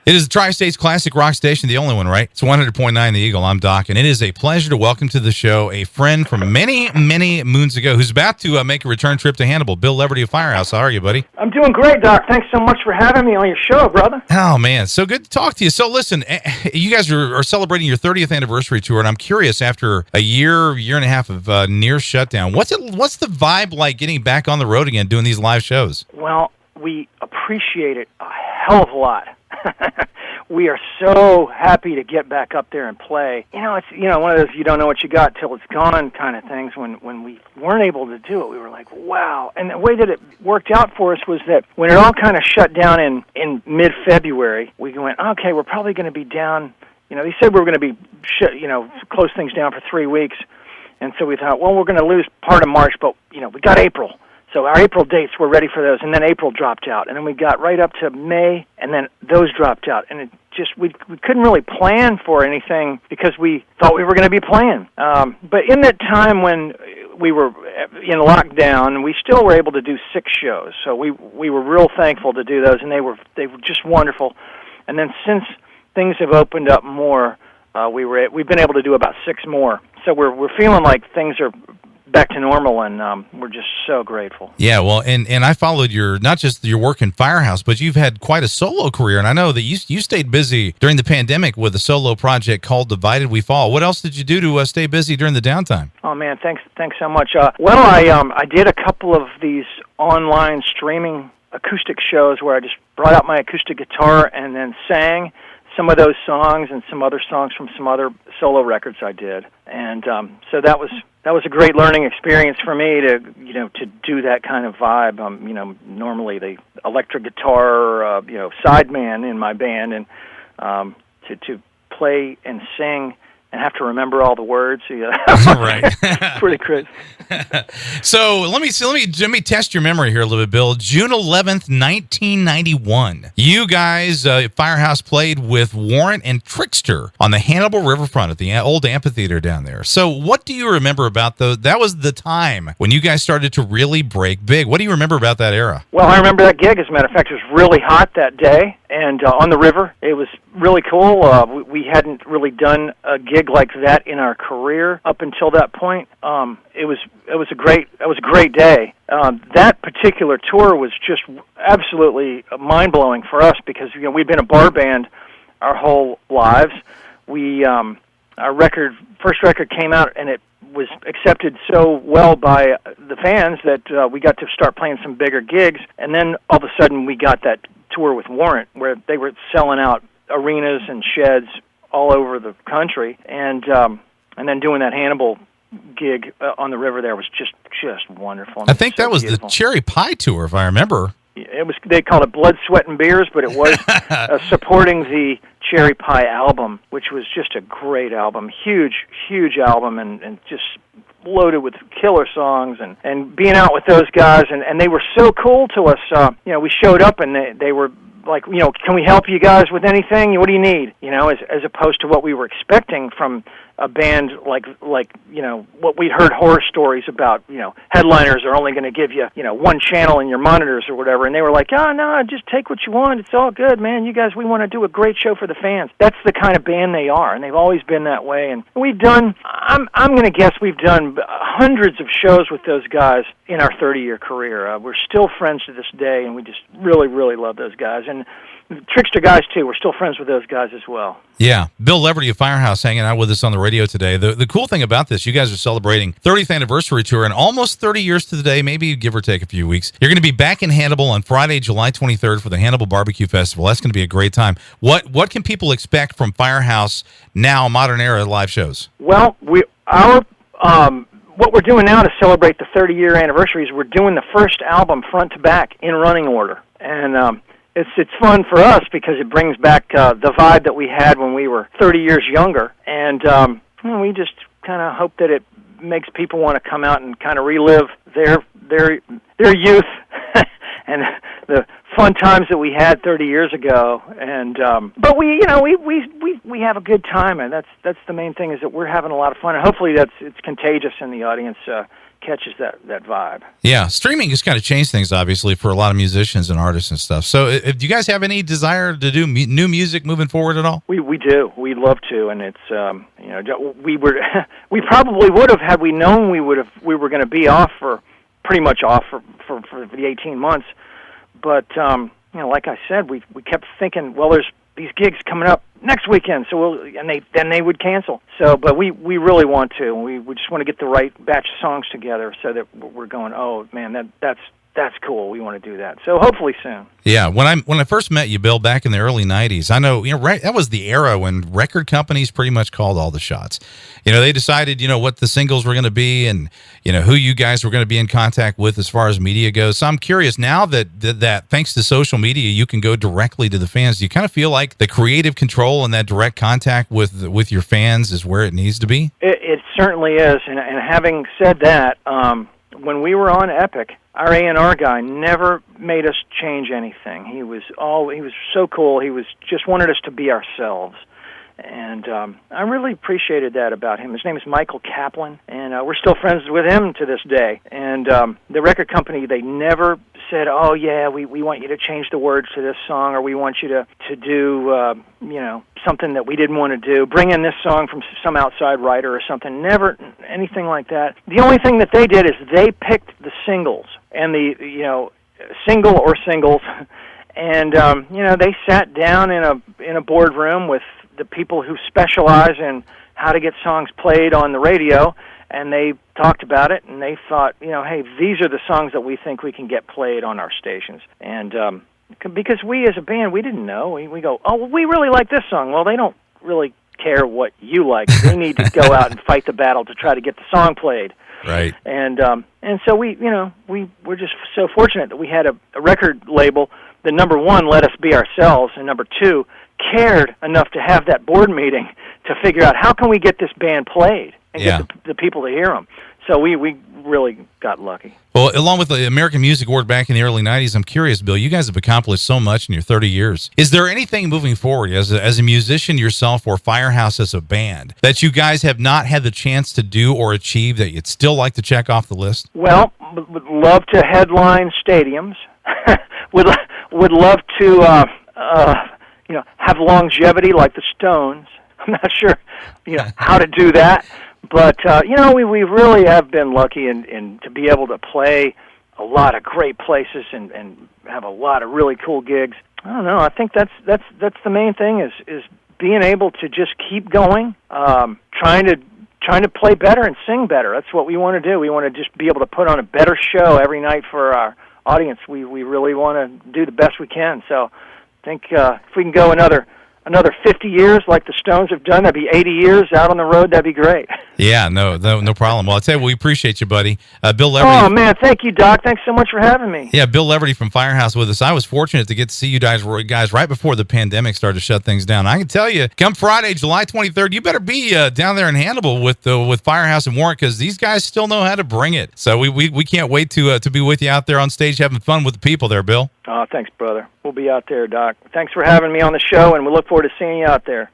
It is the Tri-State's classic rock station, the only one, right? It's 100.9 The Eagle. I'm Doc, and it is a pleasure to welcome to the show a friend from many, many moons ago who's about to make a return trip to Hannibal, Bill Leverty of Firehouse. How are you, buddy? I'm doing great, Doc. Thanks so much for having me on your show, brother. Oh, man. So good to talk to you. So listen, you guys are celebrating your 30th anniversary tour, and I'm curious, after a year and a half of near shutdown, what's the vibe like getting back on the road again, doing these live shows? Well, we appreciate it a hell of a lot. We are so happy to get back up there and play. It's one of those you don't know what you got till it's gone kind of things. When we weren't able to do it, we were like, wow. And the way that it worked out for us was that when it all kind of shut down in mid-February, we went, okay, we're probably going to be down. They said we were going to be close things down for 3 weeks. And so we thought, well, we're going to lose part of March, but we got April. So our April dates were ready for those, and then April dropped out, and then we got right up to May, and then those dropped out, and it just we couldn't really plan for anything because we thought we were going to be playing. But in that time when we were in lockdown, we still were able to do 6 shows, so we were real thankful to do those, and they were just wonderful. And then since things have opened up more, we've been able to do about 6 more. So we're feeling like things are back to normal, and we're just so grateful. Yeah, well, and I followed not just your work in Firehouse, but you've had quite a solo career, and I know that you stayed busy during the pandemic with a solo project called Divided We Fall. What else did you do to stay busy during the downtime? Oh man, thanks so much. I did a couple of these online streaming acoustic shows where I just brought out my acoustic guitar and then sang some of those songs and some other songs from some other solo records I did, and so that was a great learning experience for me to do that kind of vibe. Normally the electric guitar, sideman in my band, and to play and sing and have to remember all the words. Right. Pretty crazy. So let me test your memory here a little bit, Bill. June 11th, 1991. You guys, Firehouse, played with Warrant and Trickster on the Hannibal Riverfront at the old amphitheater down there. So what do you remember about that was the time when you guys started to really break big. What do you remember about that era? Well, I remember that gig. As a matter of fact, it was really hot that day, and on the river. It was really cool. We hadn't really done a gig like that in our career up until that point. It was a great day. That particular tour was just absolutely mind-blowing for us because we've been a bar band our whole lives. Our first record came out, and it was accepted so well by the fans that we got to start playing some bigger gigs, and then all of a sudden we got that tour with Warrant where they were selling out arenas and sheds all over the country, and then doing that Hannibal gig on the river there was just wonderful. I think that was beautiful. The Cherry Pie tour, if I remember. They called it Blood, Sweat, and Beers, but it was supporting the Cherry Pie album, which was just a great album, huge album, and just loaded with killer songs, and being out with those guys, and they were so cool to us. We showed up, and they were like, can we help you guys with anything? What do you need? As opposed to what we were expecting from a band like what we'd heard horror stories about. Headliners are only going to give you one channel in your monitors or whatever, and they were like, oh no, just take what you want. It's all good, man. You guys, we want to do a great show for the fans. That's the kind of band they are, and they've always been that way. And we've done, I'm going to guess we've done hundreds of shows with those guys in our 30-year career. We're still friends to this day, and we just really, really love those guys. And Trickster guys, too. We're still friends with those guys as well. Yeah. Bill Leverty of Firehouse hanging out with us on the radio today. The cool thing about this, you guys are celebrating 30th anniversary tour, and almost 30 years to the day, maybe give or take a few weeks. You're going to be back in Hannibal on Friday, July 23rd for the Hannibal Barbecue Festival. That's going to be a great time. What can people expect from Firehouse now, modern era live shows? Well, what we're doing now to celebrate the 30-year anniversary is we're doing the first album front to back in running order. And it's fun for us because it brings back the vibe that we had when we were 30 years younger. And we just kind of hope that it makes people want to come out and kind of relive their youth and the fun times that we had 30 years ago. And but we have a good time, and that's the main thing, is that we're having a lot of fun, and hopefully it's contagious and the audience catches that vibe. Yeah, streaming has kind of changed things, obviously, for a lot of musicians and artists and stuff. So, do you guys have any desire to do new music moving forward at all? We do. We'd love to, and it's we probably would have had we known we were going to be off for pretty much off for the 18 months. But like I said, we kept thinking, well, there's these gigs coming up next weekend, so then they would cancel. So, but we really want to. We just want to get the right batch of songs together so that we're going, oh man, that's cool. We want to do that. So hopefully soon. Yeah, when I first met you, Bill, back in the early '90s, I know that was the era when record companies pretty much called all the shots. They decided what the singles were going to be, and who you guys were going to be in contact with as far as media goes. So I'm curious now that thanks to social media, you can go directly to the fans. Do you kind of feel like the creative control and that direct contact with your fans is where it needs to be? It certainly is. And having said that, when we were on Epic, our A&R guy never made us change anything. He was so cool. He was just wanted us to be ourselves. And I really appreciated that about him. His name is Michael Kaplan, and we're still friends with him to this day. And the record company, they never said, oh, yeah, we want you to change the words to this song, or we want you to do, something that we didn't want to do, bring in this song from some outside writer or something. Never anything like that. The only thing that they did is they picked the singles, and the, single or singles, and, they sat down in a boardroom with the people who specialize in how to get songs played on the radio, and they talked about it, and they thought, hey, these are the songs that we think we can get played on our stations. And because we as a band, we didn't know. We go, oh, well, we really like this song. Well, they don't really care what you like. They need to go out and fight the battle to try to get the song played. Right. And so we're just so fortunate that we had a record label that, number one, let us be ourselves, and number two, cared enough to have that board meeting to figure out how can we get this band played and get the people to hear them. So we really got lucky. Well, along with the American Music Award back in the early 90s, I'm curious, Bill, you guys have accomplished so much in your 30 years. Is there anything moving forward as a musician yourself or Firehouse as a band that you guys have not had the chance to do or achieve that you'd still like to check off the list? Well, would love to headline stadiums. would love to have longevity like the Stones. I'm not sure how to do that. But, we really have been lucky in to be able to play a lot of great places and have a lot of really cool gigs. I don't know. I think that's the main thing is being able to just keep going, trying to play better and sing better. That's what we want to do. We want to just be able to put on a better show every night for our audience. We really want to do the best we can. So I think if we can go another 50 years like the Stones have done, that'd be 80 years out on the road. That'd be great. Yeah, no problem. Well, I'll tell you, we appreciate you, buddy. Bill Leverty. Oh, man, thank you, Doc. Thanks so much for having me. Yeah, Bill Leverty from Firehouse with us. I was fortunate to get to see you guys right before the pandemic started to shut things down. I can tell you, come Friday, July 23rd, you better be down there in Hannibal with Firehouse and Warrant, because these guys still know how to bring it. So we can't wait to be with you out there on stage having fun with the people there, Bill. Oh, thanks, brother. We'll be out there, Doc. Thanks for having me on the show, and we look forward to seeing you out there.